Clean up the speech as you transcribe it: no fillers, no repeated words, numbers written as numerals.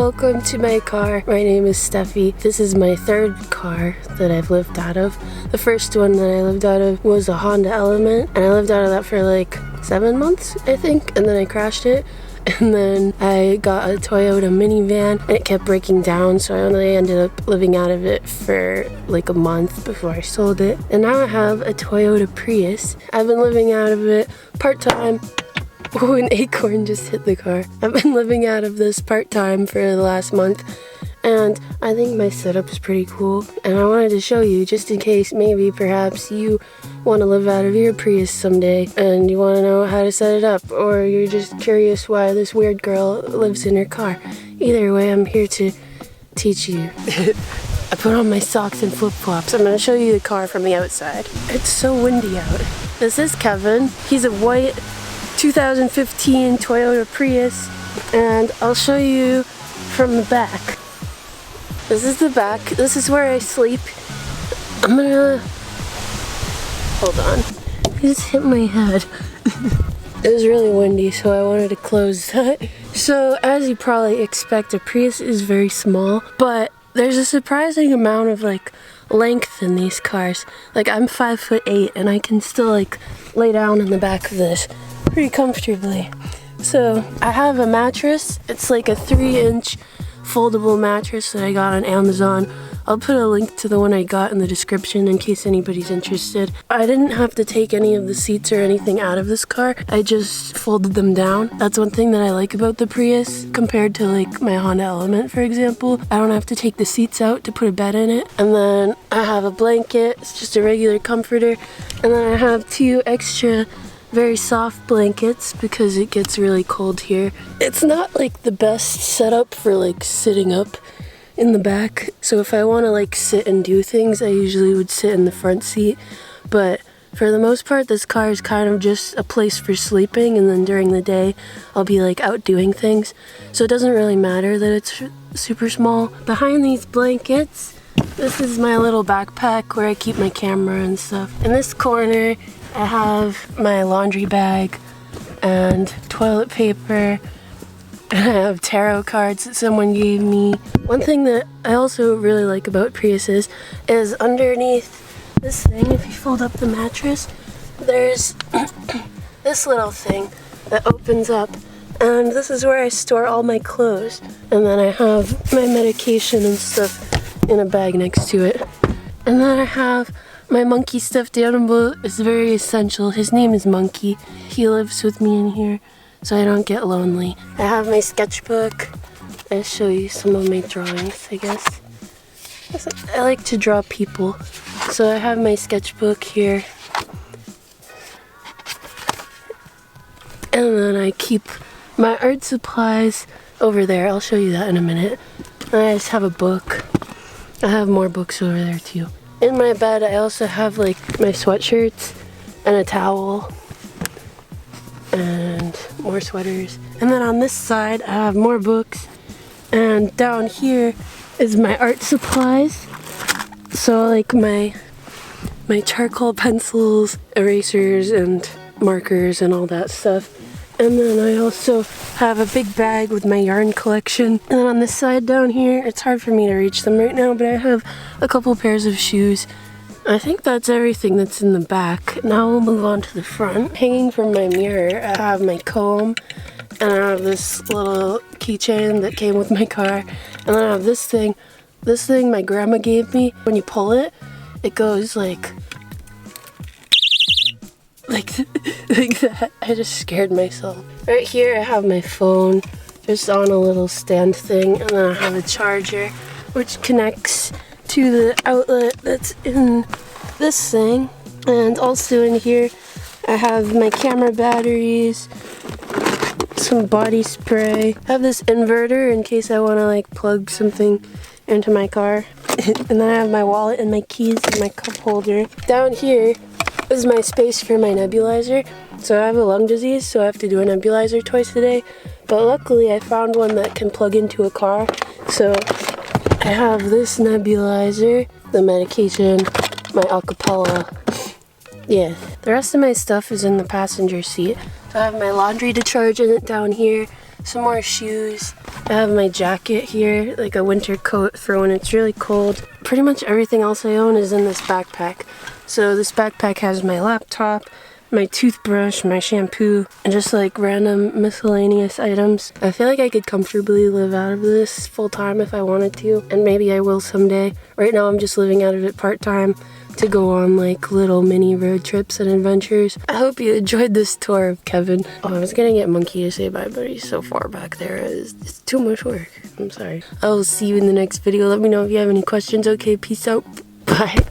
welcome to my car. My name is Stephi. This is my third car that I've lived out of. The first one that I lived out of was a Honda Element, and I lived out of that for like 7 months, I think, and then I crashed it. And then I got a Toyota minivan and it kept breaking down, so I only ended up living out of it for like a month before I sold it. And now I have a Toyota Prius. I've been living out of it part-time. Oh, an acorn just hit the car. I've been living out of this part-time for the last month, and I think my setup is pretty cool. And I wanted to show you, just in case maybe perhaps you want to live out of your Prius someday and you want to know how to set it up, or you're just curious why this weird girl lives in her car. Either way, I'm here to teach you. I put on my socks and flip-flops. I'm going to show you the car from the outside. It's so windy out. This is Kevin. He's a white 2015 Toyota Prius, and I'll show you from the back. This is the back. This is where I sleep. I'm gonna... Hold on. I just hit my head. It was really windy, so I wanted to close that. So, as you probably expect, a Prius is very small, but there's a surprising amount of like length in these cars. Like, I'm 5'8", and I can still like lay down in the back of this pretty comfortably. So I have a mattress. It's like a 3-inch foldable mattress that I got on Amazon. I'll put a link to the one I got in the description in case anybody's interested. I didn't have to take any of the seats or anything out of this car. I just folded them down. That's one thing that I like about the Prius compared to like my Honda Element, for example. I don't have to take the seats out to put a bed in it. And then I have a blanket. It's just a regular comforter. And then I have 2 extra very soft blankets because it gets really cold here. It's not like the best setup for like sitting up in the back, so if I want to like sit and do things, I usually would sit in the front seat, but for the most part this car is kind of just a place for sleeping, and then during the day I'll be like out doing things, so it doesn't really matter that it's super small. Behind these blankets, this is my little backpack where I keep my camera and stuff. In this corner I have my laundry bag and toilet paper, and I have tarot cards that someone gave me. One thing that I also really like about Priuses is underneath this thing, if you fold up the mattress, there's this little thing that opens up, and this is where I store all my clothes. And then I have my medication and stuff in a bag next to it. And then I have my monkey stuffed animal. Is very essential. His name is Monkey. He lives with me in here so I don't get lonely. I have my sketchbook. I'll show you some of my drawings, I guess. I like to draw people. So I have my sketchbook here. And then I keep my art supplies over there. I'll show you that in a minute. I just have a book. I have more books over there too. In my bed, I also have like my sweatshirts and a towel and more sweaters. And then on this side, I have more books. And down here is my art supplies. So like my charcoal pencils, erasers, and markers and all that stuff. And then I also have a big bag with my yarn collection. And then on this side down here, it's hard for me to reach them right now, but I have a couple pairs of shoes. I think that's everything that's in the back. Now we'll move on to the front. Hanging from my mirror, I have my comb, and I have this little keychain that came with my car. And then I have this thing my grandma gave me. When you pull it, it goes like that. I just scared myself. Right here I have my phone just on a little stand thing, and then I have a charger which connects to the outlet that's in this thing. And also in here I have my camera batteries, some body spray. I have this inverter in case I want to like plug something into my car. And then I have my wallet and my keys and my cup holder. Down here is my space for my nebulizer. So I have a lung disease, so I have to do a nebulizer twice a day. But luckily I found one that can plug into a car. So I have this nebulizer, the medication, my acapella. Yeah, the rest of my stuff is in the passenger seat. So I have my laundry detergent down here, some more shoes, I have my jacket here, like a winter coat for when it's really cold. Pretty much everything else I own is in this backpack. So this backpack has my laptop, my toothbrush, my shampoo, and just like random miscellaneous items. I feel like I could comfortably live out of this full time if I wanted to, and maybe I will someday. Right now I'm just living out of it part time to go on like little mini road trips and adventures. I hope you enjoyed this tour of Kevin. Oh, I was gonna get Monkey to say bye, but he's so far back there. It's too much work. I'm sorry. I will see you in the next video. Let me know if you have any questions. Okay, peace out. Bye.